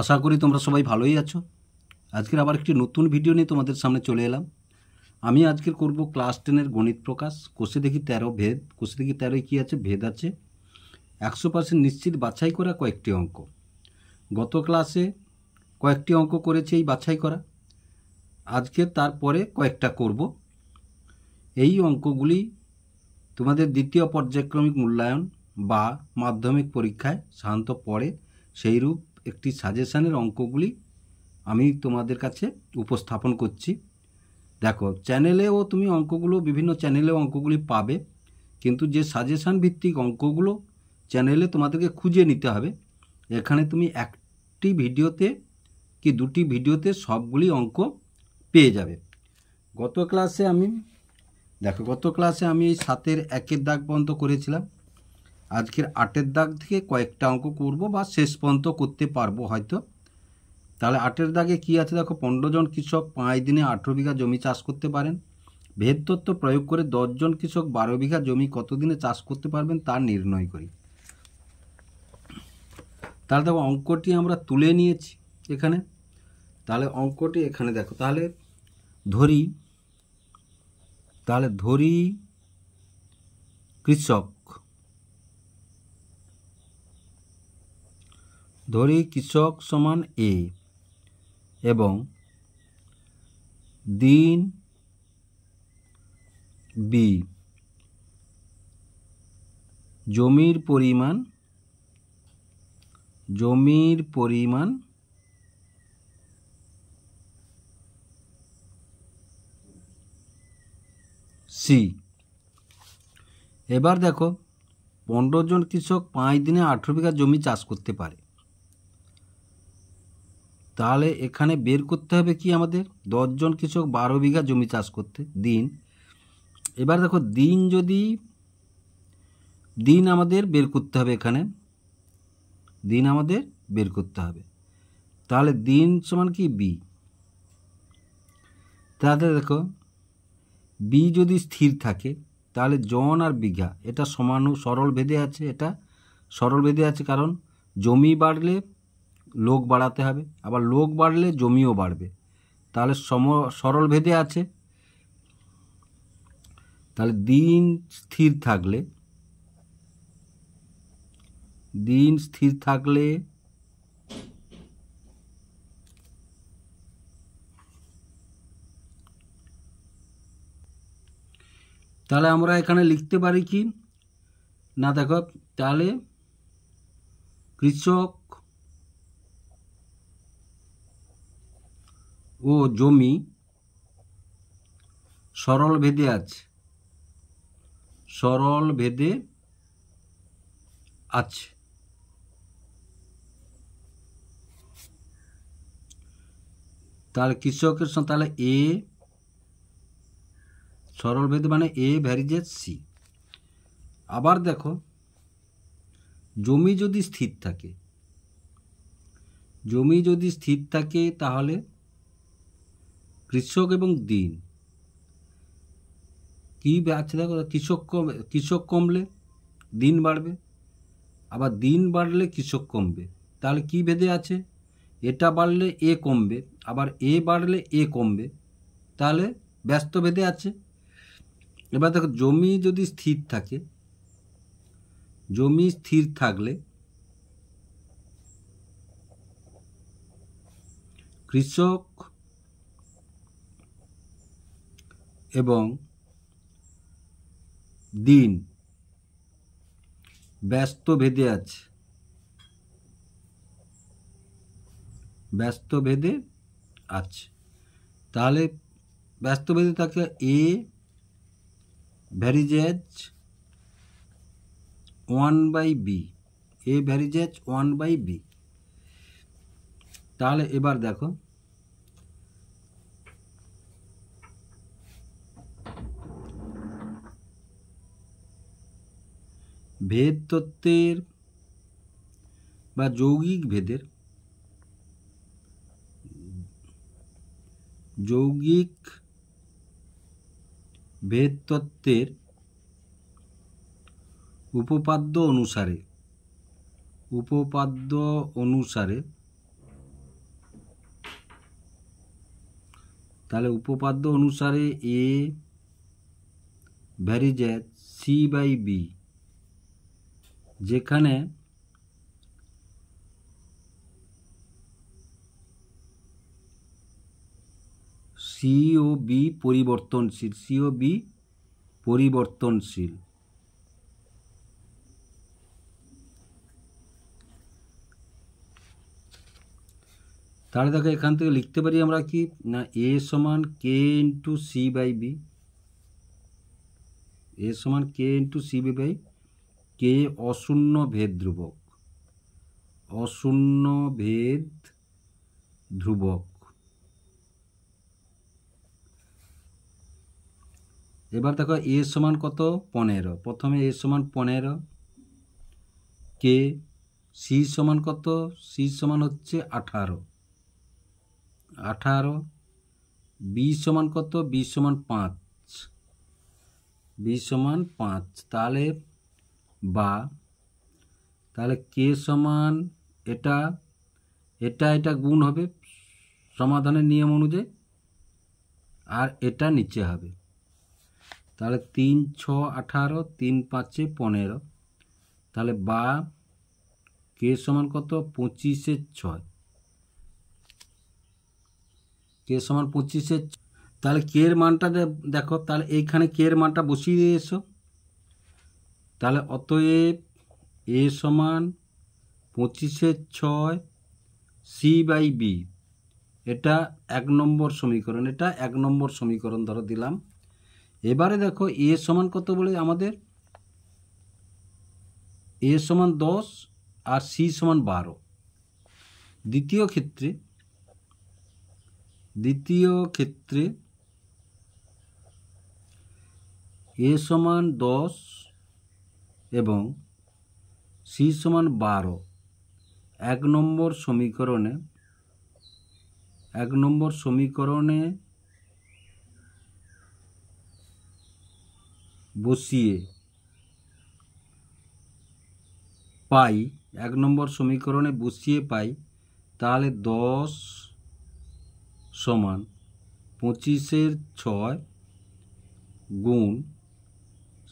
আশা করি তোমরা সবাই ভালোই আছো। আজকের আবার একটি নতুন ভিডিও নিয়ে তোমাদের সামনে চলে এলাম। আমি আজকের করব ক্লাস 10-এর গণিত প্রকাশ। কোষে দেখি 13 ভেদ, কোষে দেখি 13 কী আছে, ভেদ আছে। 100% নিশ্চিত বাছাই করা কয়েকটি অঙ্ক। গত ক্লাসে কয়েকটি অঙ্ক করেছি এই বাছাই করা, আজকে তারপরে কয়েকটা করব। এই অঙ্কগুলি তোমাদের দ্বিতীয় পর্যায়ক্রমিক মূল্যায়ন বা মাধ্যমিক পরীক্ষায় সাধারণত পড়ে, সেইরূপ একটি সাজেশানের অঙ্কগুলি আমি তোমাদের কাছে উপস্থাপন করছি। দেখো, চ্যানেলেও তুমি অঙ্কগুলো, বিভিন্ন চ্যানেলেও অঙ্কগুলি পাবে, কিন্তু যে সাজেশান ভিত্তিক অঙ্কগুলো চ্যানেলে তোমাদেরকে খুঁজে নিতে হবে। এখানে তুমি একটি ভিডিওতে কি দুটি ভিডিওতে সবগুলি অঙ্ক পেয়ে যাবে। গত ক্লাসে আমি এই 7-এর 1-এর দাগ পর্যন্ত করেছিলাম। আজকের 8-এর দাগ থেকে কয়েকটা অঙ্ক করব বা শেষ পর্যন্ত করতে পারবো হয়তো। তাহলে 8-এর দাগে কী আছে দেখো, 15 জন কৃষক 5 দিনে 18 বিঘা জমি চাষ করতে পারেন। ভেদ তত্ত্ব প্রয়োগ করে 10 জন কৃষক 12 বিঘা জমি কত দিনে চাষ করতে পারবেন তা নির্ণয় করি। তাহলে দেখো, অঙ্কটি আমরা তুলে নিয়েছি এখানে। তাহলে অঙ্কটি এখানে দেখো, তাহলে ধরি কৃষক সমান এ এবং দিন বি, জমির পরিমাণ সি। এবার দেখো, 15 জন কৃষক 5 দিনে 18 বিঘা জমি চাষ করতে পারে। তাহলে এখানে বের করতে হবে কি আমাদের, 10 জন কৃষক 12 বিঘা জমি চাষ করতে দিন। এবার দেখো, দিন আমাদের বের করতে হবে, এখানে দিন আমাদের বের করতে হবে। তাহলে দিন সমান কি বি। তাহলে দেখো, বি যদি স্থির থাকে তাহলে জন আর বিঘা এটা সরল ভেদে আছে, কারণ জমি বাড়লে লোক বাড়াতে হবে, আবার লোক বাড়লে জমিও বাড়বে, তাহলে সরল ভেদে আছে। তাহলে দিন স্থির থাকলে তাহলে আমরা এখানে লিখতে পারি কি না, দেখো, তাহলে কৃষক ও জমি সরল ভেদে আছে। তাহলে কৃষকের সঙ্গে, তাহলে এ সরল ভেদে মানে এ ভ্যারিজেস সি। আবার দেখো, জমি যদি স্থির থাকে তাহলে কৃষক এবং দিন কি আছে দেখো, কৃষক কমলে দিন বাড়বে, আবার দিন বাড়লে কৃষক কমবে। তাহলে কি ভেদে আছে, এটা বাড়লে এ কমবে, আবার এ বাড়লে এ কমবে, তাহলে ব্যস্ত ভেদে আছে। এবার দেখো, জমি যদি স্থির থাকলে কৃষক এবং দিন ব্যস্ত ভেদে আছে। তাহলে ব্যস্ত ভেদে থাকে এ ভ্যারিজেজ 1/b, এ ভ্যারিজেজ 1/b। তাহলে এবার দেখো, ভেদ তত্ত্বের বা যৌগিক ভেদ তত্ত্বের উপপাদ্য অনুসারে তাহলে উপপাদ্য অনুসারে A varies as C by B, যেখানে সি ও বি পরিবর্তনশীল, সি ও বি পরিবর্তনশীল। তাহলে দেখো এখান থেকে লিখতে পারি আমরা কি না, এ সমান কে ইন্টু সি বাই বি, এ সমান কে ইন্টু সি বি বাই কে অশূন্য ভেদ ধ্রুবক, অশূন্য ভেদ ধ্রুবক। এবার দেখো এ সমান কত 15, প্রথমে এ সমান 15, কে সি সমান কত, সি সমান হচ্ছে 18, বি সমান কত, বি সমান 5, বি সমান 5। তাহলে বা তাহলে কে সমান এটা এটা এটা গুণ হবে সমাধানের নিয়ম অনুযায়ী, আর এটা নিচে হবে। তাহলে 3 6 18, 3 5 15, তাহলে বা কে সমান কত 25 6, কে সমান 25। তাহলে কে এর মানটা দেখো, তাহলে এইখানে কে এর মানটা বসিয়ে দিয়ে এসো। তাহলে অতএব এ সমান 25 6 সি বাই বি, এটা 1 নম্বর সমীকরণ, এটা 1 নম্বর সমীকরণ ধরো দিলাম। এবারে দেখো এ সমান কত বলে আমাদের, এ সমান 10 আর সি সমান 12। দ্বিতীয় ক্ষেত্রে এ সমান 10 এবং সি সমান 12, 1 নম্বর সমীকরণে বসিয়ে পাই, 1 নম্বর সমীকরণে বসিয়ে পাই, তাহলে 10 সমান 25 6 গুণ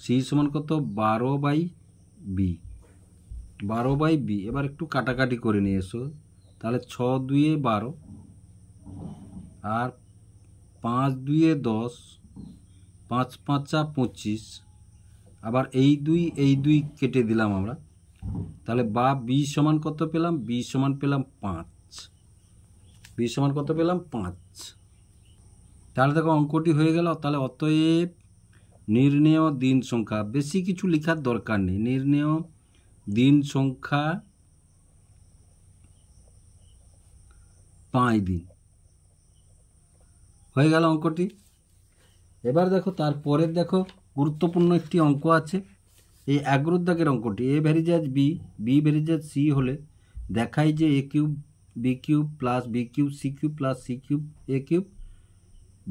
সি সমান কত 12 বাই বি, 12 বাই বি। এবার একটু কাটাকাটি করে নিয়ে এসো। তাহলে 6 2 12 আর 5 2 10, 5 5 25, আবার এই দুই কেটে দিলাম আমরা। তাহলে বা বি সমান কত পেলাম, বি সমান পেলাম 5, বি সমান কত পেলাম 5। তাহলে দেখো অঙ্কটি হয়ে গেল। তাহলে অতএব নির্ণেয় দিন সংখ্যা, বেশি কিছু লেখার দরকার নেই, নির্ণেয় দিন সংখ্যা 5 দিন হয়ে গেল অঙ্কটি। এবার দেখো তারপরের দেখো গুরুত্বপূর্ণ একটি অঙ্ক আছে, এই 11 দাগের অঙ্কটি। A varies as B, B varies as C হলে দেখায় যে A cube B cube plus B cube C cube plus C cube A cube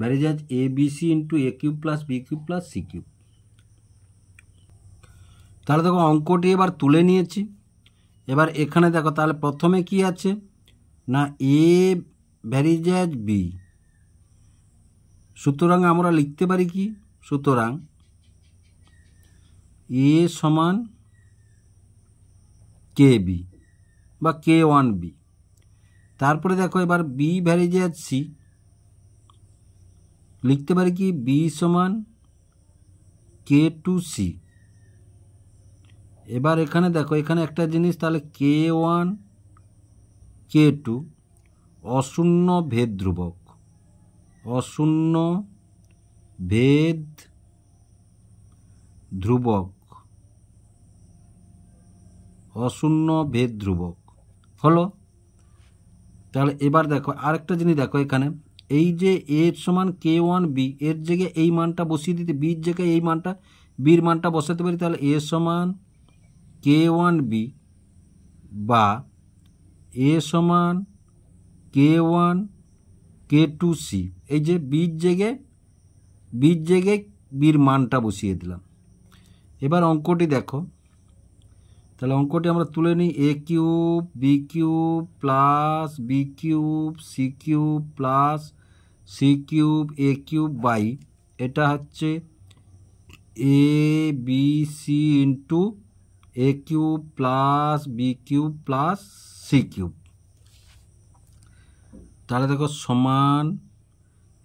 varies as A B C into A cube plus B cube plus C cube. তাহলে দেখো অঙ্কটি এবার তুলে নিয়েছি। এবার এখানে দেখো তাহলে প্রথমে কি আছে না, এ ভ্যারিজাজ বি, সুতরাং আমরা লিখতে পারি কি, সুতরাং এ সমান কে বি বা কে ওয়ান বি। তারপরে দেখো এবার বি ভ্যারিজাজ সি, লিখতে পারি কি বি সমান কে টু সি। এবার এখানে দেখো এখানে একটা জিনিস, তাহলে কে ওয়ান কে টু অশূন্য ভেদ ধ্রুবক, অশূন্য ভেদ ধ্রুবক, অশূন্য ভেদ ধ্রুবক হলো। তাহলে এবার দেখো আরেকটা জিনিস, দেখো এখানে এই যে এ সমান কে ওয়ান বি, এর জায়গায় এই মানটা বসিয়ে দিতে, বির জায়গায় এই মানটা বির মানটা বসাতে পারি। তাহলে এ সমান কে ওয়ান বি বা এ সমান কে ওয়ান কে টু সি, এই যে বির জায়গায় বির মানটা বসিয়ে দিলাম। এবার অঙ্কটি দেখো, তাহলে অঙ্কটি আমরা তুলে নিই, A cube B cube plus B cube C cube plus C cube A cube by এটা হচ্ছে A B C into A cube plus B cube plus C cube. তাহলে দেখো সমান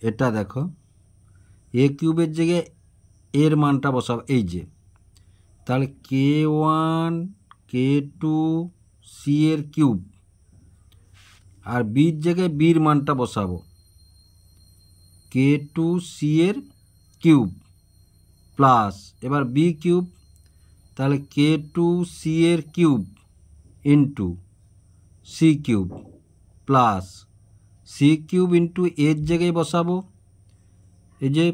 এটা দেখো এ কিউবের জায়গায় এর মানটা বসাবো এই যে, তাহলে K one K two C এর কিউব আর বির জায়গায় বির মানটা বসাবো কে টু সি এর কিউব প্লাস এবার বি কিউব, তাহলে কে টু সি এর cube into C cube plus C cube into এর জায়গায় বসাবো এই যে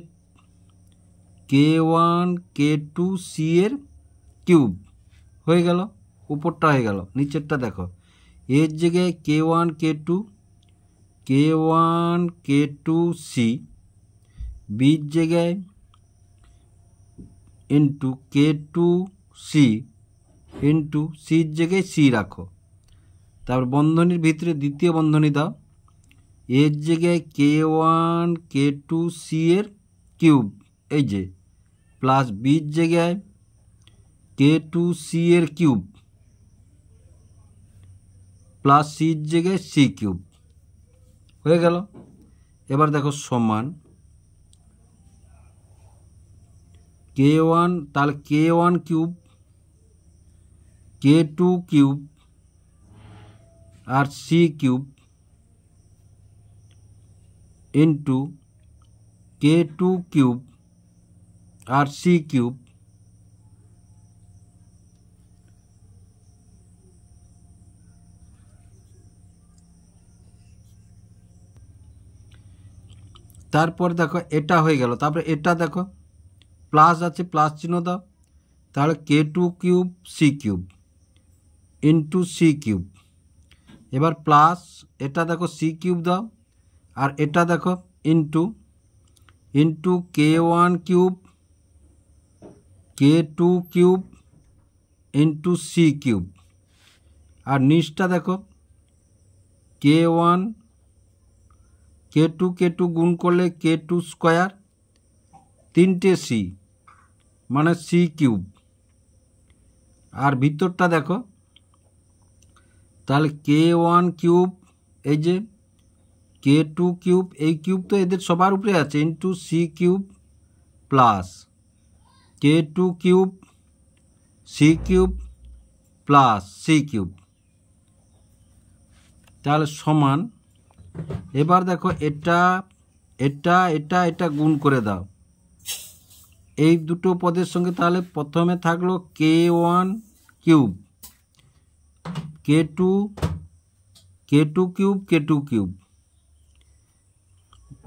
K one K two C এর কিউব হয়ে গেল, উপরটা হয়ে গেল, নিচেরটা দেখো এর জায়গায় K one K two C, বির জায়গায় into K two C into সির জায়গায় সি রাখো, তারপর বন্ধনীর ভিতরে দ্বিতীয় বন্ধনী দাও, এর জায়গায় K one K two C এর কিউব এই যে প্লাস বির জায়গায় কে টু সি এর কিউব প্লাস সির জায়গায় সি কিউব হয়ে গেল। এবার দেখো সমান কে ওয়ান, তাহলে K one cube K two cube আর C cube into K two cube আর সি কিউব তারপর দেখো এটা হয়ে গেল, তারপরে এটা দেখো প্লাস আছে প্লাস চিহ্ন দাও, তাহলে K two cube C cube into C cube, এবার প্লাস এটা দেখো সি কিউব দাও আর এটা দেখো into K one cube K two cube into C cube, আর নিচটা দেখো কে ওয়ান কে টু গুণ করলে কে টু স্কোয়ার তিনটে সি মানে সি কিউব, আর ভিতরটা দেখো তাহলে কে ওয়ান কিউব এই যে কে টু কিউব এই কিউব তো এদের সবার উপরে আছে into C cube plus K two cube C cube plus C cube, তাহলে সমান এবার দেখো এটা এটা এটা এটা গুণ করে দাও এই দুটো পদের সঙ্গে, তাহলে প্রথমে থাকলো কে one cube K two cube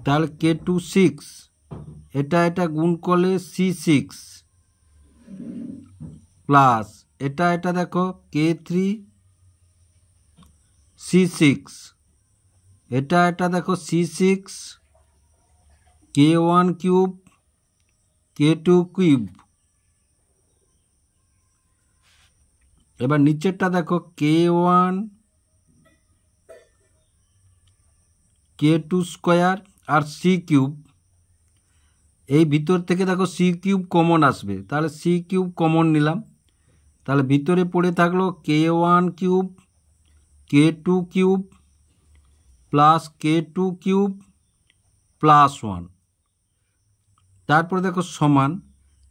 তাহলে কে টু সিক্স, এটা এটা গুণ করলে সি সিক্স প্লাস এটা এটা দেখো কে থ্রি সি সিক্স, এটা এটা দেখো সি সিক্স কে one cube K two cube, এবার নিচেরটা দেখো K one K two square আর সি কিউব, এই ভিতর থেকে দেখো সি কিউব কমন আসবে, তাহলে সি কিউব কমন নিলাম, তাহলে ভিতরে পড়ে থাকলো কে one cube K two cube plus K two cube plus one, তারপরে দেখো সমান,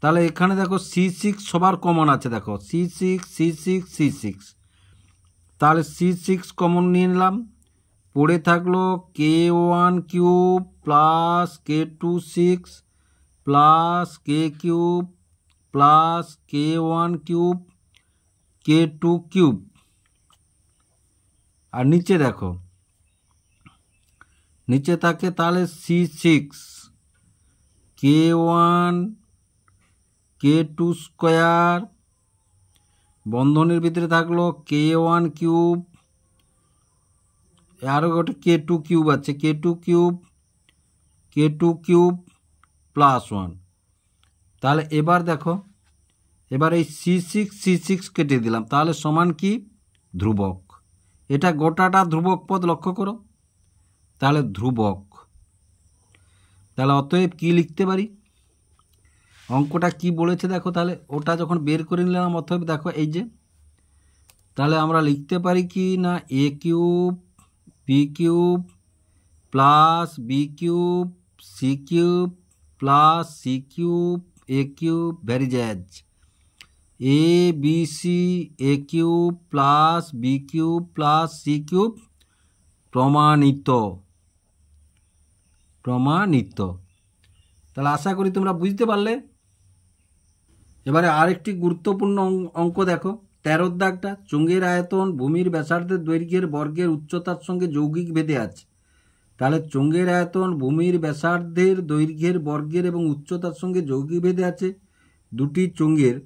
তাহলে এখানে দেখো সি সিক্স সবার কমন আছে, দেখো সি সিক্স, তাহলে সি সিক্স কমন নিয়ে নিলাম, পড়ে থাকলো কে one cube plus K two six plus K cube plus কে one cube K two cube, আর নিচে দেখো নিচে থাকে তাহলে সি সিক্স কে ওয়ান কে টু স্কোয়ার বন্ধনের ভিতরে থাকলো কে ওয়ান কিউব আরও গোটে কে টু কিউব আছে কে টু কিউব প্লাস ওয়ান, তাহলে এবার দেখো এবার এই সি সিক্স কেটে দিলাম, তাহলে সমান কি ধ্রুবক, এটা গোটাটা ধ্রুবক পদ লক্ষ্য করো, তাহলে ধ্রুবক তাহলে অতএব কি লিখতে পারি, অঙ্কটা কি বলেছে দেখো, তাহলে ওটা যখন বের করে নিলাম, অতএব দেখো এই যে, তাহলে আমরা লিখতে পারি কি না, A cube B cube plus B cube C cube plus C cube A cube varies as A B C A cube plus B cube plus C cube প্রমাণিত। প্রমাণিত। তাহলে আশা করি তোমরা বুঝতে পারলে। এবারে আরেকটি গুরুত্বপূর্ণ অঙ্ক দেখো, 13 দাগটা, চোঙের আয়তন ভূমির ব্যাসার্ধের দৈর্ঘ্যের বর্গের উচ্চতার সঙ্গে যৌগিক ভেদে আছে। তাহলে চোঙের আয়তন ভূমির ব্যাসার্ধের দৈর্ঘ্যের বর্গের এবং উচ্চতার সঙ্গে যৌগিক ভেদে আছে। দুটি চোঙের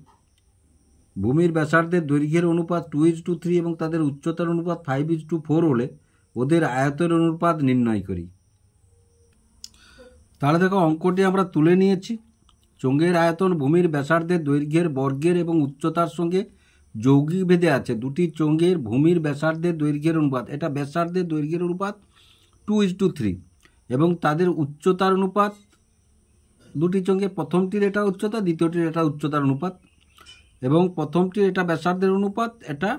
ভূমির ব্যাসার্ধের দৈর্ঘ্যের অনুপাত 2:3 এবং তাদের উচ্চতার অনুপাত 5:4 হলে ওদের আয়তনের অনুপাত নির্ণয় করি। তাহলে দেখো অঙ্কটি আমরা তুলে নিয়েছি। চোঙের আয়তন ভূমির ব্যাসার্ধের দৈর্ঘ্যের বর্গের এবং উচ্চতার সঙ্গে যৌগিক ভেদে আছে। দুটি চোঙের ভূমির ব্যাসার্ধের দৈর্ঘ্যের অনুপাত, এটা ব্যাসার্ধের দৈর্ঘ্যের অনুপাত 2:3 এবং তাদের উচ্চতার অনুপাত, দুটি চোঙের প্রথমটির এটা উচ্চতা, দ্বিতীয়টির এটা উচ্চতার অনুপাত, এবং প্রথমটির এটা ব্যাসার্ধের অনুপাত, এটা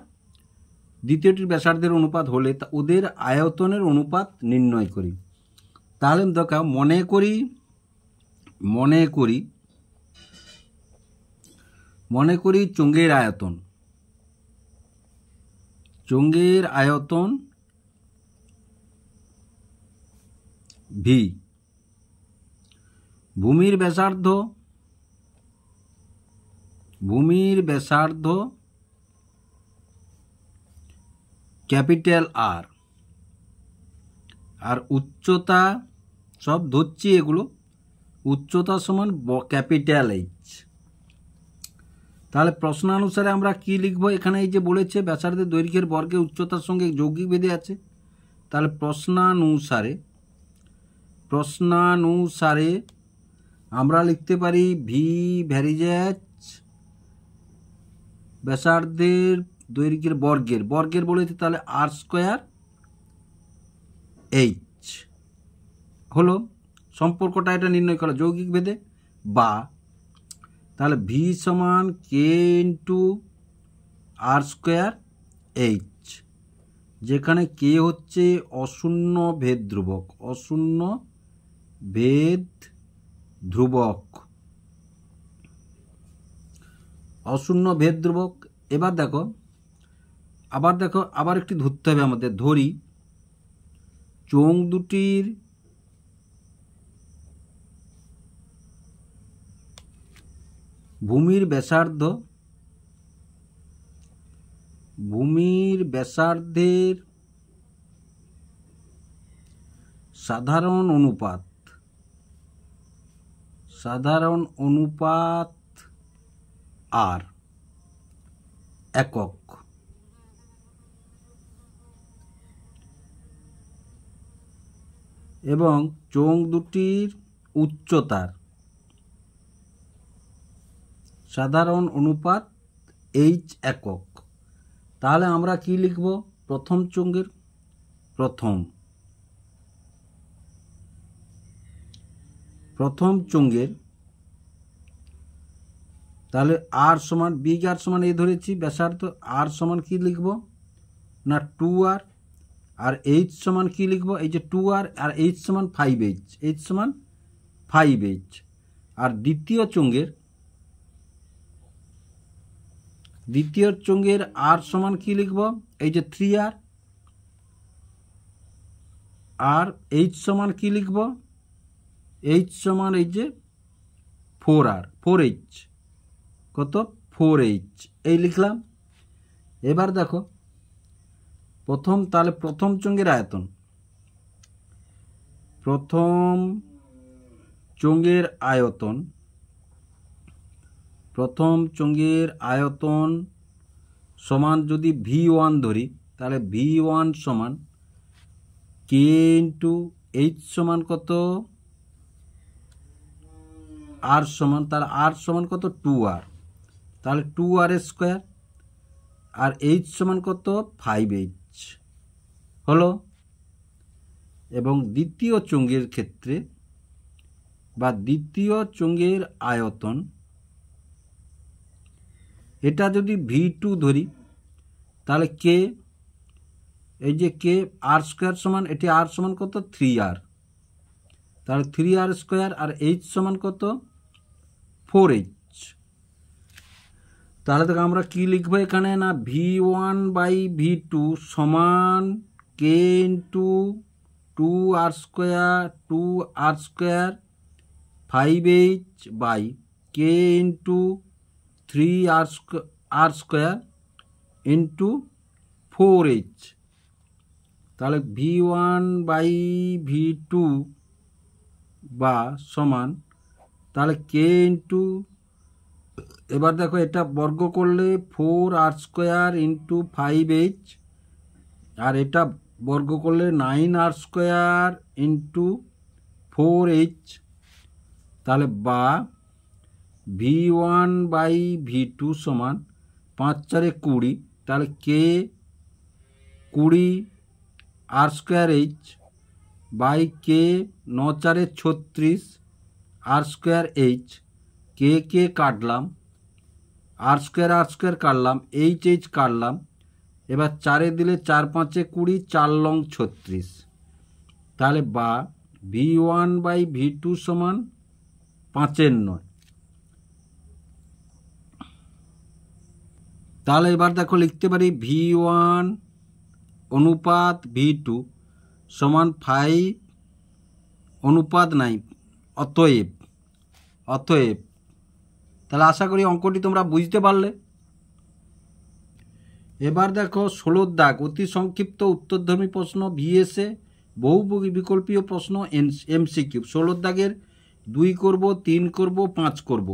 দ্বিতীয়টির ব্যাসার্ধের অনুপাত হলে ওদের আয়তনের অনুপাত নির্ণয় করি। তাহলে দেখো মনে করি চোঙের আয়তন ভি, ভূমির ব্যাসার্ধ ক্যাপিটাল আর, আর উচ্চতা সব ধরছি এগুলো, উচ্চতা সমান ক্যাপিটাল এইচ। তাহলে প্রশ্নানুসারে আমরা কি লিখব, এখানে এই যে বলেছে ব্যাসার্ধের দৈর্ঘ্যের বর্গে উচ্চতার সঙ্গে যৌগিক ভেদে আছে। তাহলে প্রশ্নানুসারে আমরা লিখতে পারি ভি ভ্যারিজেজ ব্যাসার্ধের দৈর্ঘ্যের বর্গের বলেছে, তাহলে r² h হলো সম্পর্কটা, এটা নির্ণয় করা যৌগিক ভেদে, বা তাহলে ভি সমান কে ইন্টু r² h, যেখানে কে হচ্ছে অশূন্য ভেদ ধ্রুবক। এবার দেখো আবার একটি ধরতে হবে আমাদের। ধরি চোঙ দুটির ভূমির ব্যাসার্ধের সাধারণ অনুপাত আর একক, এবং চোঙ দুটির উচ্চতার সাধারণ অনুপাত এইচ একক। তাহলে আমরা কি লিখব, প্রথম চোঙের তাহলে আর সমান বিগ আর সমান এই ধরেছি ব্যাসার্ধ, আর সমান কি লিখব না 2r, আর এইচ সমান কি লিখব, এই যে 2r, আর এইচ সমান 5h, আর দ্বিতীয় চোঙের আর সমান কি লিখব, এই যে 3r, আর এইচ সমান কি লিখব, এইচ সমান এই যে 4h, কত 4h, এই লিখলাম। এবার দেখো প্রথম চোঙের আয়তন সমান যদি V1 ধরি, তাহলে V1 সমান কে ইন্টু এইচ সমান কত আর সমান, তাহলে আর সমান কত 2r, তাহলে 2r², আর এইচ সমান কত 5h হলো। এবং দ্বিতীয় চোঙের ক্ষেত্রে বা দ্বিতীয় চোঙের আয়তন, এটা যদি V2 ধরি তাহলে কে, এই যে কে আর স্কোয়ার সমান, এটি আর সমান কত 3r, তাহলে 3r স্কোয়ার, আর h সমান কত 4h। তাহলে দেখো আমরা কি লিখবো এখানে, না V1/V2 সমান k into 2r square 5h by k into 3r square into 4h। তাহলে V1/V2 বা সমান, তাহলে k ইন্টু, এবার দেখো এটা বর্গ করলে 4r স্কোয়ার ইন্টু 5h, আর এটা বর্গ করলে 9r স্কোয়ার ইন্টু 4h। তাহলে বা V1/V2 সমান 5 4 20, তাহলে K 20 r square h by K 9 4 36 r square h, K কাটলাম, আর স্কোয়ার কাটলাম, h কাটলাম, এবার 4 দিলে 4 5 20, 4 লং 36। তাহলে বা V1/V2 সমান 5/9। তাহলে এবার দেখো লিখতে পারি V1 অনুপাত V2 সমান 5 অনুপাত 9, অতএব। তাহলে আশা করি অঙ্কটি তোমরা বুঝতে পারলে। এবার দেখো 16 দাগ, অতি সংক্ষিপ্ত উত্তরধর্মী প্রশ্ন, ভিএসএ, বহু বিকল্পীয় প্রশ্ন, এমসিকিউ। 16 দাগের 2 করব, 3 করব, 5 করব,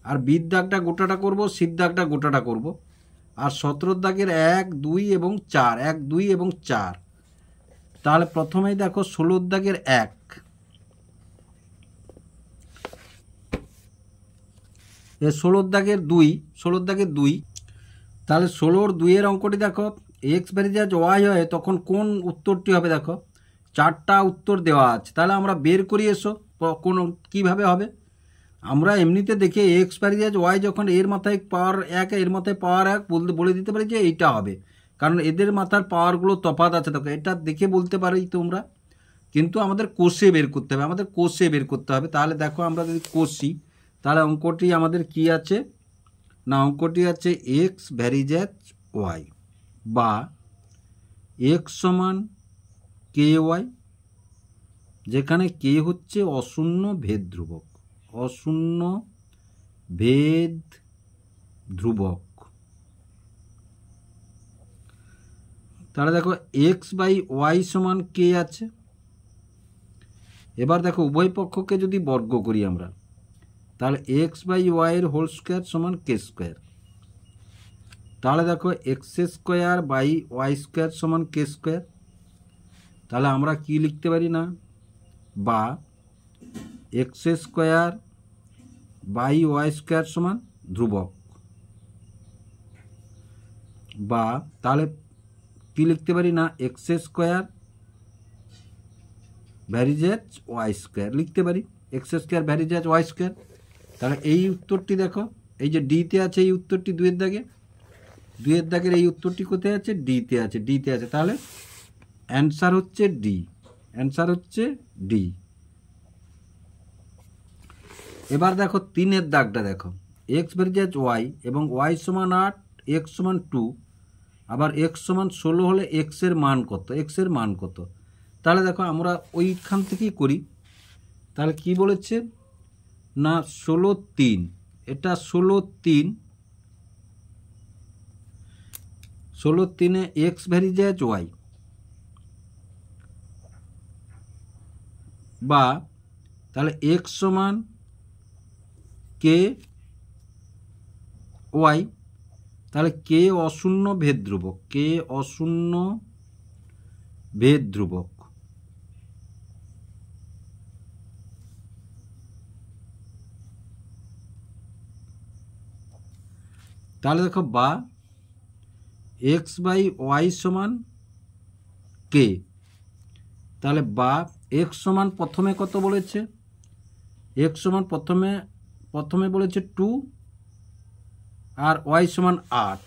আর বির দাগটা গোটাটা করব, সির দাগটা গোটাটা করব, আর 17 দাগের 1 2 এবং 4, 1 2 এবং 4। তাহলে প্রথমেই দেখো 16 দাগের 1, এ 16 দাগের 2, তাহলে 16 2 অঙ্কটি দেখো, এক্স ভ্যারিজাজ ওয়াই হয় তখন কোন উত্তরটি হবে, দেখো 4টা উত্তর দেওয়া আছে। তাহলে আমরা বের করি, এসো কোন কীভাবে হবে। আমরা এমনিতে দেখে এক্স ভ্যারিজাজ ওয়াই যখন এর মাথায় পাওয়ার 1, এর মাথায় পাওয়ার 1 বলে দিতে পারি যে এইটা হবে, কারণ এদের মাথার পাওয়ারগুলো তফাৎ আছে। দেখো এটা দেখে বলতে পারি তোমরা, কিন্তু আমাদের কোষে বের করতে হবে, তাহলে দেখো আমরা যদি কষি, তাহলে অঙ্কটি আমাদের কি আছে, না অঙ্কটি আছে এক্স ভ্যারিজাজ ওয়াই বা এক্স সমান কে ওয়াই, যেখানে কে হচ্ছে অশূন্য ভেদ ধ্রুবক, তাহলে দেখো এক্স বাই ওয়াই সমান কে আছে। এবার দেখো উভয় পক্ষকে যদি বর্গ করি আমরা, তাহলে এক্স বাই ওয়াইয়ের হোল স্কোয়ার সমান কে স্কোয়ার। তাহলে দেখো X square by Y square সমান কে স্কোয়ার। তাহলে আমরা কি লিখতে পারি, না বা X square by Y square সমান ধ্রুবক, বা তাহলে কি লিখতে পারি, না X square varies as Y square লিখতে পারি, X square varies as Y square. তাহলে এই উত্তরটি দেখো, এই যে ডিতে আছে এই উত্তরটি, 2 এর দাগের এই উত্তরটি কোথায় আছে, ডিতে আছে। তাহলে অ্যান্সার হচ্ছে ডি। এবার দেখো 3 দাগটা দেখো, এক্স ভ্যারিজাজ ওয়াই এবং ওয়াই সমান 8, এক্স সমান 2, আবার এক্স সমান 16 হলে এক্স এর মান কত। তাহলে দেখো আমরা ওইখান থেকেই করি। তাহলে কি বলেছে, না 16 3, এটা 16 3 এক্স ভ্যারিজাজ ওয়াই, বা তাহলে এক্স সমান কে ওয়াই, তাহলে কে অশূন্য ভেদ ধ্রুবক, তাহলে দেখো বা এক্স বাই ওয়াই সমান কে, তাহলে বা এক্স সমান প্রথমে কত বলেছে, এক্স সমান প্রথমে বলেছে 2 আর ওয়াই সমান 8,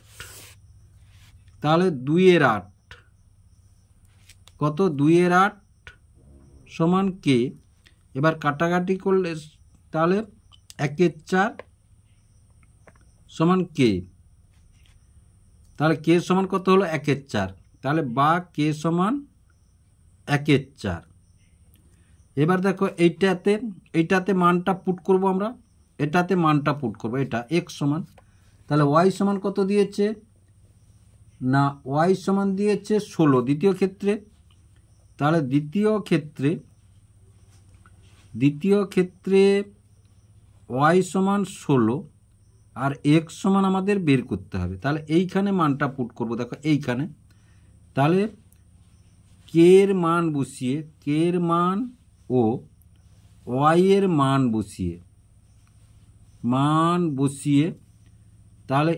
তাহলে 2 এর 8 কত, 2 এর 8 সমান কে। এবার কাটাকাটি করলে তাহলে 1 এর 4 সমান কে, তাহলে কে সমান কত হলো 1 এর 4, তাহলে বা কে সমান 1 এর 4। এবার দেখো এইটাতে মানটা পুট করব আমরা, এটাতে মানটা পুট করব, এটা এক্স সমান, তাহলে ওয়াই সমান কত দিয়েছে না, ওয়াই সমান দিয়েছে 16 দ্বিতীয় ক্ষেত্রে। তাহলে দ্বিতীয় ক্ষেত্রে ওয়াই সমান 16 আর এক্স সমান আমাদের বের করতে হবে। তাহলে এইখানে মানটা পুট করব, দেখো এইখানে, তাহলে কে এর মান বসিয়ে, কে এর মান ও ওয়াই এর মান বসিয়ে তাহলে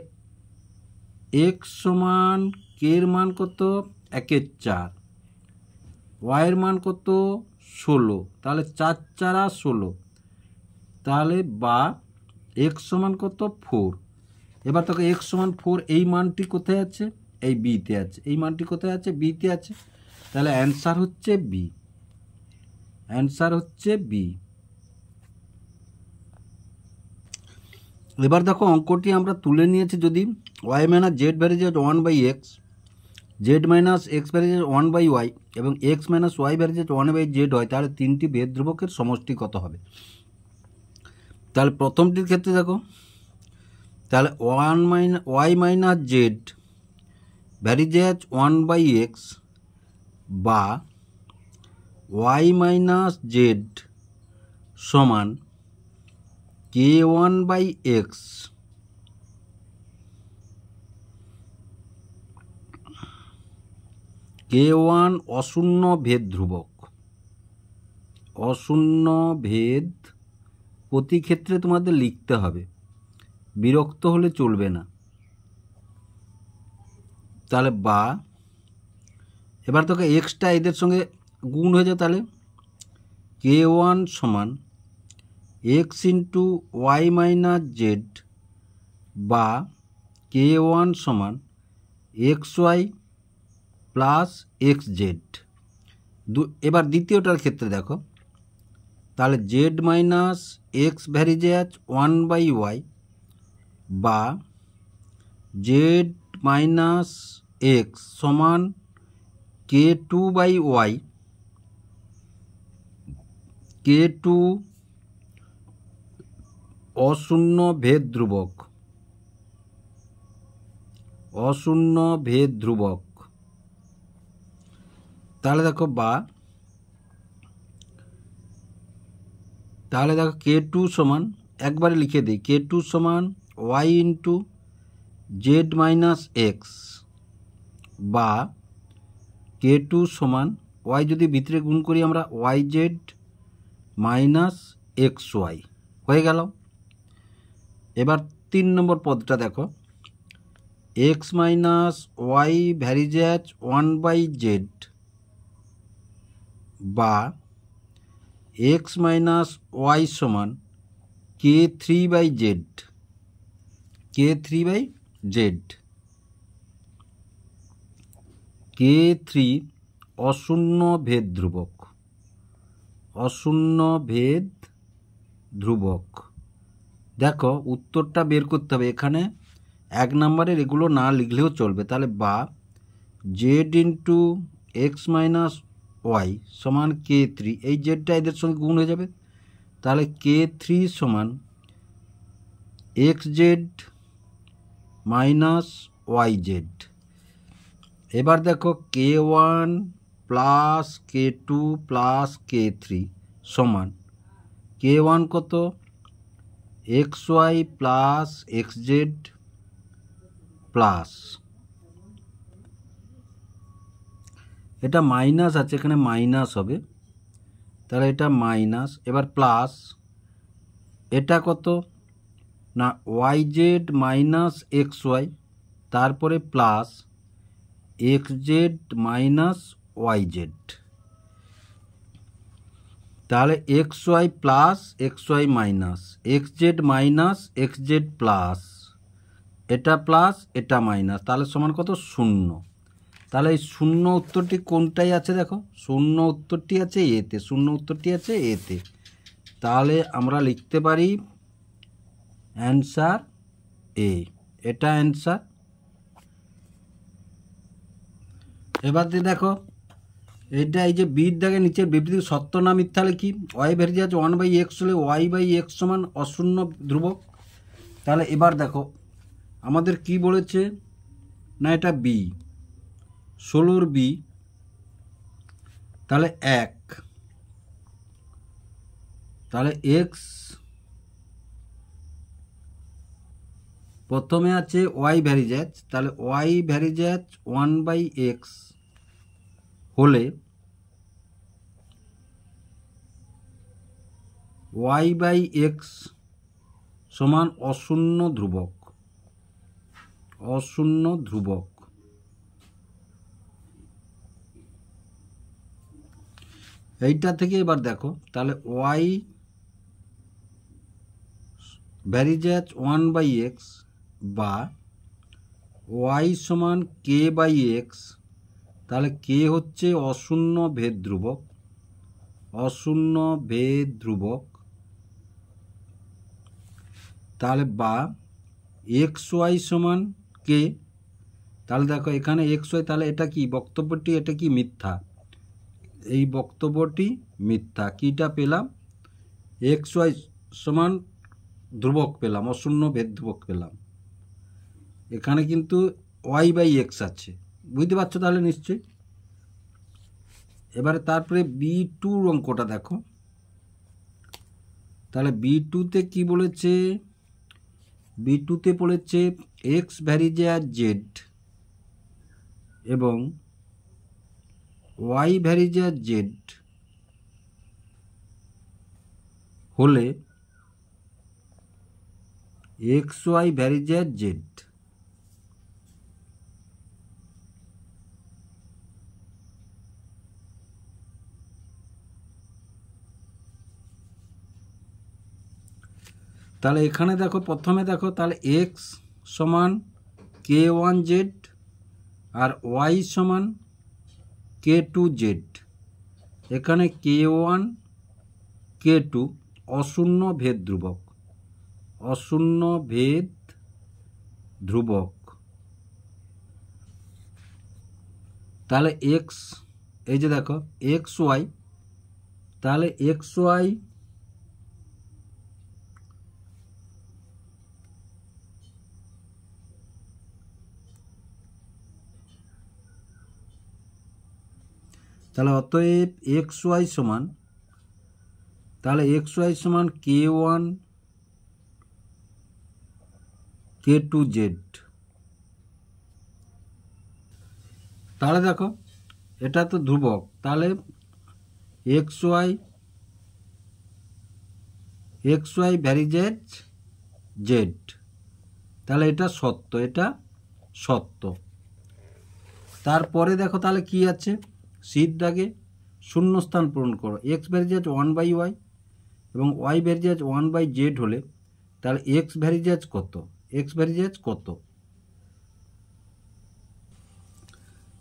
এক্স সমান কে এর মান কত 1 এর 4, ওয়াই এর মান কত 16, তাহলে 4 4 16, তাহলে বা এক্স সমান কত 4। এবার দেখো এক্স সমান 4, এই মানটি কোথায় আছে, এই বিতে আছে, এই মানটি কোথায় আছে, বিতে আছে, তাহলে অ্যান্সার হচ্ছে বি, অ্যান্সার হচ্ছে বি। এবার দেখো অঙ্কটি আমরা তুলে নিয়েছি, যদি y minus z varies as 1/x, z minus x varies as 1/y এবং এক্স মাইনাস ওয়াই ভ্যারিজেড 1/z হয়, তাহলে তিনটি ভেদ ধ্রুবকের সমষ্টি কত হবে। তাহলে প্রথমটির ক্ষেত্রে দেখো, তাহলে Y minus z varies as 1/x বা ওয়াই মাইনাস জেড সমান k1/x k1 অশূন্য ভেদ ধ্রুবক, অশূন্য ভেদ প্রতি ক্ষেত্রে তোমাদের লিখতে হবে, বিরক্ত হলে চলবে না। তাহলে বা এবার তোকে এক্সটা এদের সঙ্গে গুণ হয়ে যায়, তাহলে k1 সমান X into Y minus Z বা k1 সমান X Y plus x Z. এবার দ্বিতীয়টার ক্ষেত্রে দেখো, তাহলে Z minus x varies as 1/y বা জেড মাইনাস এক্স সমান k2/y, k2 অশূন্য ভেদ ধ্রুবক, অশূন্য ভেদ ধ্রুবক। তাহলে দেখো বা, তাহলে দেখো k2 সমান, একবারে লিখে দিই, k2 সমান Y into Z minus X বা k2 সমান ওয়াই যদি ভিতরে গুণ করি আমরা Y Z minus x Y হয়ে গেল। এবার 3 নম্বর পদটা দেখো, এক্স মাইনাস ওয়াই ভ্যারিজেড 1/z বা এক্স মাইনাস ওয়াই সমান k3/z, k3/z, k3 অশূন্য ভেদ ধ্রুবক, অশূন্য ভেদ ধ্রুবক। দেখো উত্তরটা বের করতে হবে, এখানে 1 নম্বরের এগুলো না লিখলেও চলবে। তাহলে বা Z into X minus Y সমান k3, এই জেডটা এদের সঙ্গে গুণ হয়ে যাবে, তাহলে k3 সমান X Z minus Y Z. এবার দেখো k1 plus k2 plus k3 সমান k1 কত X Y plus x Z plus, এটা মাইনাস আছে, এখানে মাইনাস হবে, তাহলে এটা মাইনাস, এবার প্লাস, এটা কত না y Z minus x y, তারপরে plus x Z minus Y z. তাহলে x Y plus x y minus x Z minus x Z plus এটা প্লাস এটা মাইনাস, তাহলে সমান কত? 0। তাহলে এই শূন্য উত্তরটি কোনটাই আছে? দেখো শূন্য উত্তরটি আছে এতে, শূন্য উত্তরটি আছে এতে। তাহলে আমরা লিখতে পারি অ্যান্সার এ, এটা অ্যান্সার। এবার দেখো এটা এই যে বির দাগে নিচের বিবৃতি সত্য না মিথ্যা লিখি। ওয়াই ভ্যারিয়েজ আছে 1/x হলে y/x সমান অশূন্য ধ্রুবক। তাহলে এবার দেখো আমাদের কি বলেছে না, এটা বি 16 বি, তাহলে 1, তাহলে এক্স প্রথমে আছে ওয়াই ভ্যারিয়েজ, তাহলে ওয়াই ভ্যারিয়েজ 1/x হলে y/x সমান অশূন্য ধ্রুবক, অশূন্য ধ্রুবক। এইটা থেকে এবার দেখো তাহলে ওয়াই ভ্যারিয়েজ 1/x বা ওয়াই সমান k/x, তাহলে কে হচ্ছে অশূন্য ভেদ ধ্রুবক, অশূন্য ভেদ ধ্রুবক। তাহলে বা এক্স ওয়াই সমান কে, তাহলে দেখো এখানে এক্স ওয়াই, তাহলে এটা কি বক্তব্যটি, এটা কি মিথ্যা, এই বক্তব্যটি মিথ্যা। কিটা পেলাম? এক্স ওয়াই সমান ধ্রুবক পেলাম, অশূন্য ভেদ ধ্রুবক পেলাম। এখানে কিন্তু y/x আছে, বুঝতে পারছো তাহলে নিশ্চয়ই। এবারে তারপরে B2 অঙ্কটা দেখো, তাহলে B2-তে কি বলেছে? B2-তে বলেছে এক্স ভ্যারিয়েজ জেড এবং ওয়াই ভ্যারিয়েজ জেড হলে এক্স ওয়াই ভ্যারিয়েজ জেড। তাহলে এখানে দেখো প্রথমে দেখো তাহলে এক্স সমান k1z আর ওয়াই সমান k2z। এখানে k1 k2 অশূন্য ভেদ ধ্রুবক, অশূন্য ভেদ ধ্রুবক। তাহলে এক্স, এই যে দেখো এক্স ওয়াই, তাহলে এক্স ওয়াই তাহলে অতএব এক্স ওয়াই সমান, তাহলে এক্স ওয়াই সমান k1 k2z। তাহলে দেখো এটা তো ধ্রুবক, তাহলে এক্স ওয়াই ভ্যারিয়েজ জেড, তাহলে এটা সত্য, এটা সত্য। তারপরে দেখো তাহলে কি আছে, সির দাগে শূন্যস্থান পূরণ করো। এক্স ভ্যারিয়েজ 1/y এবং ওয়াই ভ্যারিয়েজ 1/z হলে তাহলে এক্স ভ্যারিয়েজ কত, এক্স ভ্যারিয়েজ কত?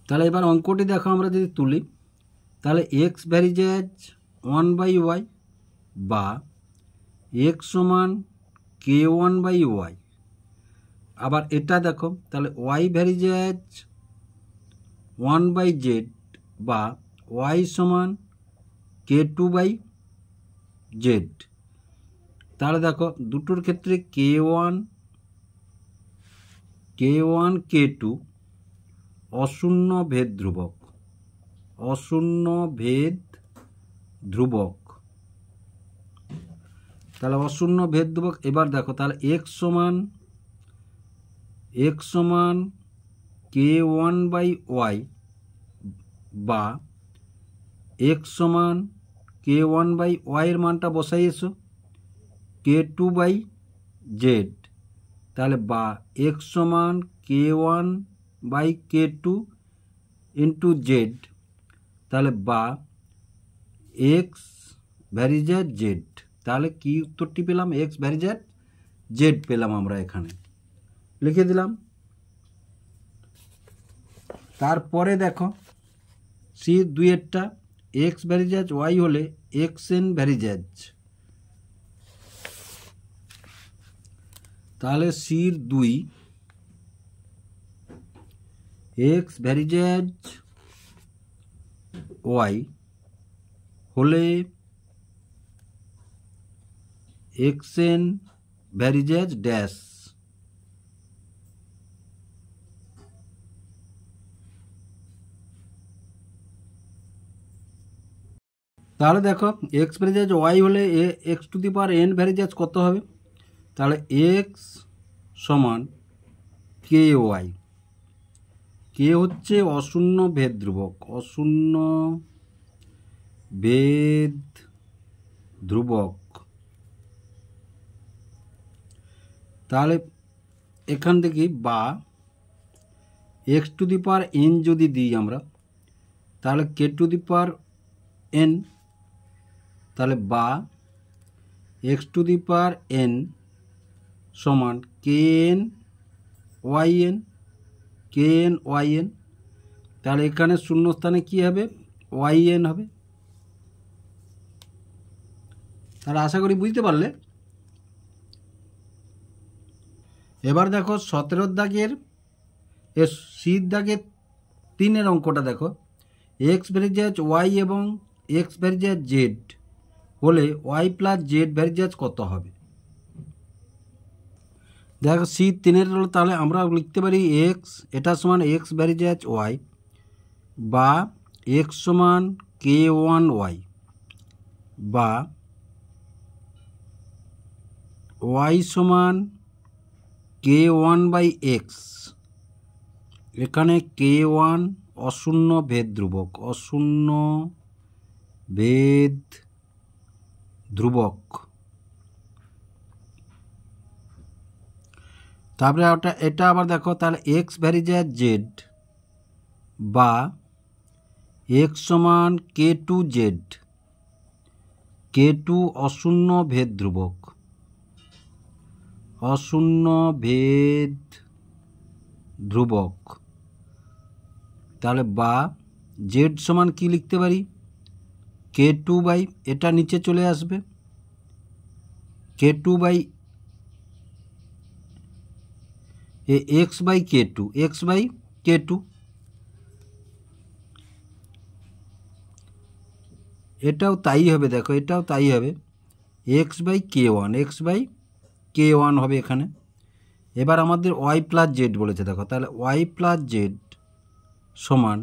তাহলে এবার অঙ্কটি দেখো আমরা যদি তুলি, তাহলে এক্স ভ্যারিয়েজ 1/y বা এক্স সমান k1/y। আবার এটা দেখো তাহলে ওয়াই ভ্যারিয়েজ 1/z বা ওয়াই সমান k2/z। তাহলে দেখো দুটোর ক্ষেত্রে k1 k2 অশূন্য ভেদ ধ্রুবক, অশূন্য ভেদ ধ্রুবক। তাহলে অশূন্য ভেদ ধ্রুবক। এবার দেখো তাহলে এক্স সমান k1/y বা এক্স সমান k1/y এর মানটা বসাই এসো k2/z, তাহলে বা এক্স সমান k1/k2 ইন্টু জেড, তাহলে বা এক্স ভ্যারিজেট জেড। তাহলে কি উত্তরটি পেলাম? এক্স ভ্যারিজেট জেড পেলাম আমরা এখানে, লিখে দিলাম। তারপরে দেখো সি দুইয়েরটা, এক্স ভ্যারিজেজ ওয়াই হলে এক্স এন ভ্যারিজেজ। তাহলে সির 2 এক্স ভ্যারিজেজ ওয়াই হলে এক্স এন ভ্যারিজেজ ড্যাশ। তাহলে দেখো এক্স ভ্যারিজেজ ওয়াই হলে x to the power n varies as কত হবে? তাহলে এক্স সমান কে ওয়াই। কে হচ্ছে অশূন্য ভেদ ধ্রুবক, অশূন্য ভেদ ধ্রুবক। তাহলে এখান থেকে বা x to the power N যদি দিই আমরা, তাহলে K two the power n, তাহলে বা x to the power n সমান k n y n, k n y n. তাহলে এখানে শূন্যস্থানে কী হবে? ওয়াই এন হবে। তাহলে আশা করি বুঝতে পারলে। এবার দেখো 17 দাগের সির দাগের 3 অঙ্কটা দেখো, এক্স ভ্যারিজেজ ওয়াই এবং এক্স ভ্যারিজেজ জেড হলে ওয়াই প্লাস জেড ভ্যারিজেজ কত হবে? দেখো সির 3 হলো, তাহলে আমরা লিখতে পারি এক্স এটা সমান এক্স ভ্যারিজেজ ওয়াই বা এক্স সমান কে ওয়ান ওয়াই বা ওয়াই সমান কে ওয়ান বাই এক্স। এখানে কে ওয়ান অশূন্য ভেদ ধ্রুবক, অশূন্য ভেদ ধ্রুবক। তারপরে এটা আবার দেখো, তাহলে এক্স ভ্যারিজেজ জেড বা এক্স সমান কে টু জেড। কে টু অশূন্য ভেদ ধ্রুবক, অশূন্য ভেদ ধ্রুবক। তাহলে বা জেড সমান কি লিখতে পারি? কে টু বাই, এটা নিচে চলে আসবে, k two by x by k two, x by k two. এটাও তাই হবে, দেখো এটাও তাই হবে, x by k one, x by k one হবে এখানে। এবার আমাদের ওয়াই প্লাস জেড বলেছে, দেখো তাহলে ওয়াই প্লাস জেড সমান,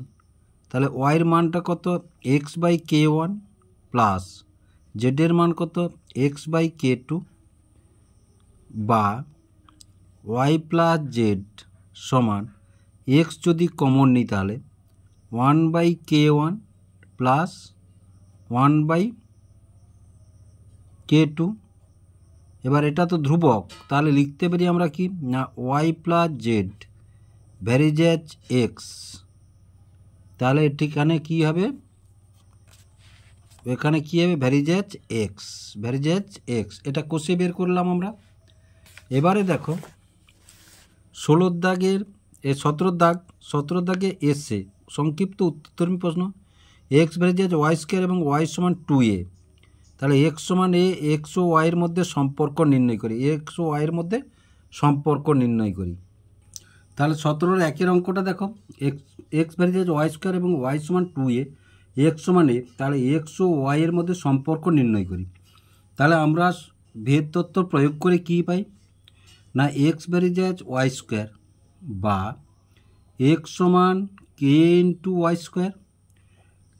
তাহলে ওয়াইয়ের মানটা কত? X by k one plus জেডের মান কত? এক্স বাই কে টু বা ওয়াই প্লাস জেড সমান এক্স যদি কমন নিই তাহলে 1 by k one plus 1 by k two. এবার এটা তো ধ্রুবক, তাহলে লিখতে পারি আমরা কি না ওয়াই প্লাস জেড ভ্যারিজেজ এক্স। তাহলে এখানে কি হবে? এখানে কি হবে? ভ্যারিজেজ এক্স, ভ্যারিজেজ এক্স। এটা কষে বের করলাম আমরা। এবারে দেখো 16 দাগের 17 দাগে এসে সংক্ষিপ্ত উত্তরমী প্রশ্ন, এক্স ভ্যারিজেজ ওয়াই স্কোয়ার এবং ওয়াই সমান 2a। তাহলে এক্স সমান এ, এক্স ও ওয়াইয়ের মধ্যে সম্পর্ক নির্ণয় করি, এক্স ও ওয়াইয়ের মধ্যে সম্পর্ক নির্ণয় করি। তাহলে 17-এর 1 অঙ্কটা দেখো, এক্স ভ্যারিজেজ ওয়াই স্কোয়ার এবং ওয়াই সমান 2a, এক্স সমান এ। তাহলে এক্স ও ওয়াইয়ের মধ্যে সম্পর্ক নির্ণয় করি। তাহলে আমরা ভেদ তত্ত্ব প্রয়োগ করে কী পাই না এক্স ভ্যারিজেজ ওয়াই স্কোয়ার বা এক্স সমান কে ইন্টু ওয়াই স্কোয়ার।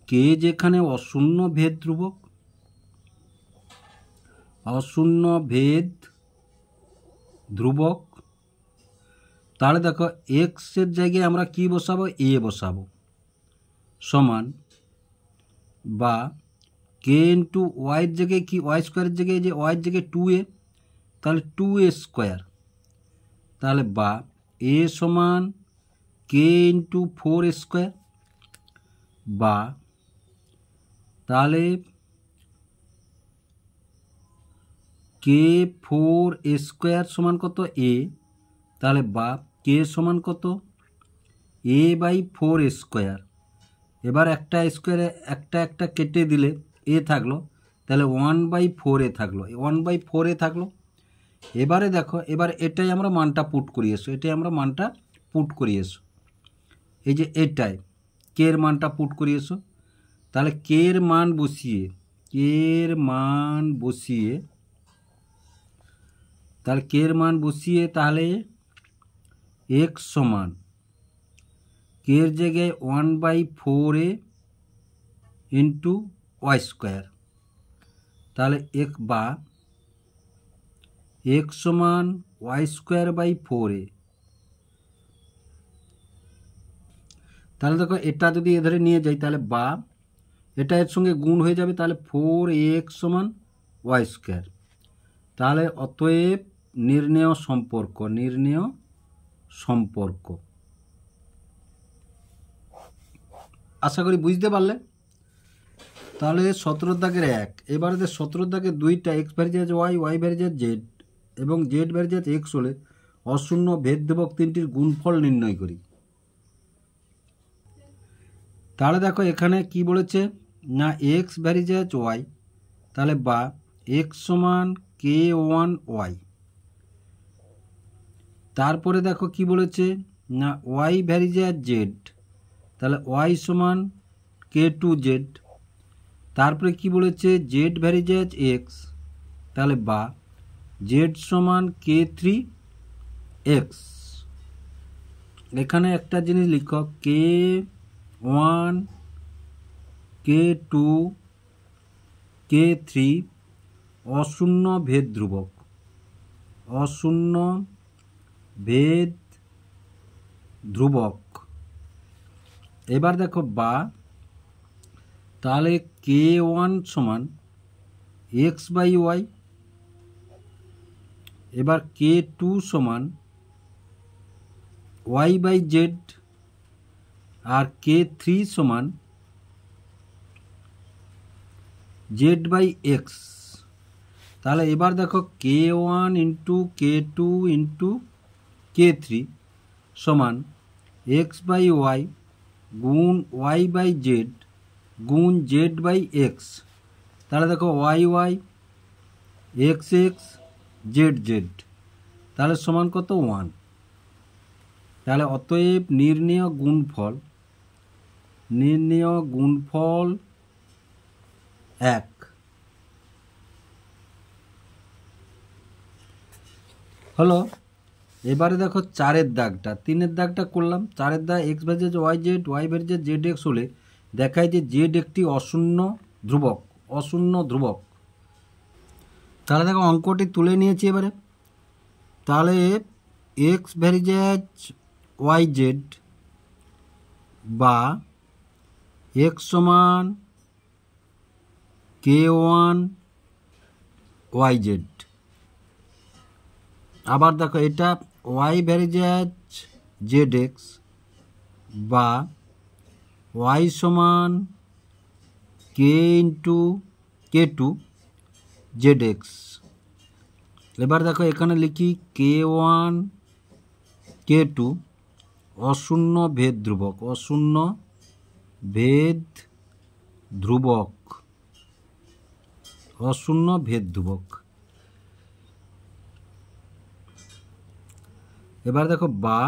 কে যেখানে অশূন্য ভেদ ধ্রুবক, অশূন্য ভেদ ধ্রুবক। তাহলে দেখো এক্সের জায়গায় আমরা কি বসাবো? এ বসাবো সমান বা কে ইন্টু ওয়াইয়ের জায়গায় কি, ওয়াই স্কোয়ারের জায়গায় যে ওয়াইয়ের জায়গায় 2a, তাহলে 2a স্কোয়ার। তাহলে বা এ সমান কে ইন্টু 4 স্কোয়ার বা তাহলে কে 4 সমান কত এ, তাহলে বা কে সমান কত এ বাই 4 এবার একটা স্কোয়ারে একটা কেটে দিলে এ থাকলো, তাহলে 1/4 থাকলো, 1/4 থাকলো। এবারে দেখো, এবার এটাই আমরা মানটা পুট করি এসো, এটাই আমরা মানটা পুট করি এসো, এই যে এটাই কে এর মানটা পুট করি এসো। তাহলে কে এর মান বসিয়ে, তাহলে কে এর মান বসিয়ে তাহলে এক্স সমান কে এর জায়গায় 1/4 ইন্টু ওয়াই স্কোয়ার, তাহলে বা এক্স সমান ওয়াই স্কোয়ার বাই 4। তাহলে দেখো এটা যদি এধারে নিয়ে যাই তাহলে বা এটা এর সঙ্গে গুণ হয়ে যাবে, তাহলে 4x সমান ওয়াই স্কোয়ার। তাহলে অতএব নির্ণেয় সম্পর্ক আশা করি বুঝতে পারলে। তাহলে 17 দাগের 1, এবারে 17 দাগের 2টা এক্স ভ্যারিজেজ ওয়াই ভ্যারিজেজ জেড এবং জেড ভ্যারিজেজ এক্স হলে অশূন্য ভেদ ধ্রুবক তিনটির গুণফল নির্ণয় করি। তাহলে দেখো এখানে কি বলেছে না এক্স ভ্যারিজেজ ওয়াই, তাহলে বা এক্স সমান k1 ওয়াই। তারপরে দেখো কি বলেছে না ওয়াই ভ্যারিজেজ জেড, তাহলে ওয়াই সমান k2 জেড। তারপরে কি বলেছে জেড ভ্যারিজেজ এক্স, তাহলে বা জেড সমান k3 এক্স। এখানে একটা জিনিস লিখো k1 k2 k3 অশূন্য ভেদ ধ্রুবক। এবার দেখো বা তাহলে k1 সমান এক্স বাই ওয়াই, এবার k2 সমান Y by Z, R k3 সমান জেড বাই এক্স। তাহলে এবার দেখো k1 into k2 into k3 সমান এক্স বাই ওয়াই গুণ ওয়াই বাই জেড গুণ জেড বাই এক্স। তাহলে দেখো ওয়াই এক্স এক্স জেড, তাহলে সমান কত 1। তাহলে অতএব নির্ণেয় গুণফল 1। হলো। এবারে দেখো 4-এর দাগটা, 3-এর দাগটা করলাম। 4-এর দাগ x varies as Y ভ্যারিজেজ Z x হলে দেখায় যে জেড একটি অশূন্য ধ্রুবক। তাহলে দেখো অঙ্কটি তুলে নিয়েছি এবারে। তাহলে এক্স ভ্যারিজেজ ওয়াই জেড বা এক্স সমান k1 ওয়াই জেড। আবার দেখো এটা ওয়াই ভ্যারিজেজ জেড এক্স বা ওয়াই সমান কে ইন্টু k2 জেড এক্স। এবার দেখো এখানে লিখি k1 k2 অশূন্য ভেদ ধ্রুবক। এবার দেখো বা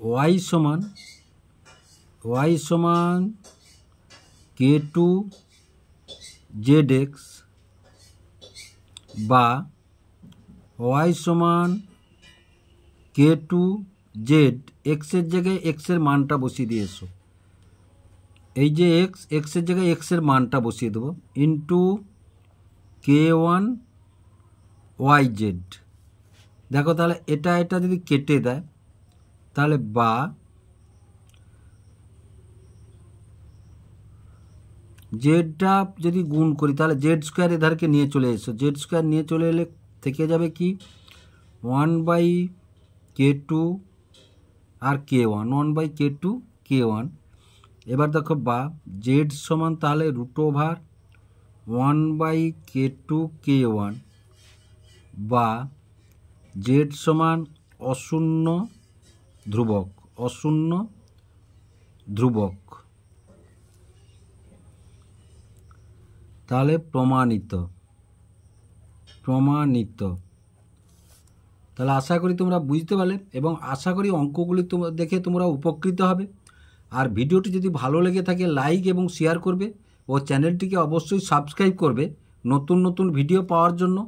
ওয়াই সমান k2 জেড এক্স বা ওয়াই সমান k2 জেড এক্সের জায়গায় এক্সের মানটা বসিয়ে দিয়ে এসো। এই যে এক্সের জায়গায় এক্সের মানটা বসিয়ে দেবো ইন্টু k1 ওয়াই জেড। দেখো তাহলে এটা যদি কেটে দেয় তাহলে বা জেডটা যদি গুণ করি তাহলে জেড স্কোয়ার এধারকে নিয়ে চলে এসো, জেড স্কোয়ার নিয়ে চলে এলে থেকে যাবে কি 1/k2 আর k1 1/k2 k1। এবার দেখো বা জেড সমান তাহলে √1 1/k2k1 বা জেড সমান অশূন্য ধ্রুবক তাহলে প্রমাণিত। তাহলে আশা করি তোমরা বুঝতে পারলে এবং আশা করি অঙ্কগুলি দেখে তোমরা উপকৃত হবে। আর ভিডিওটি যদি ভালো লেগে থাকে লাইক এবং শেয়ার করবে ও চ্যানেলটিকে অবশ্যই সাবস্ক্রাইব করবে নতুন নতুন ভিডিও পাওয়ার জন্য।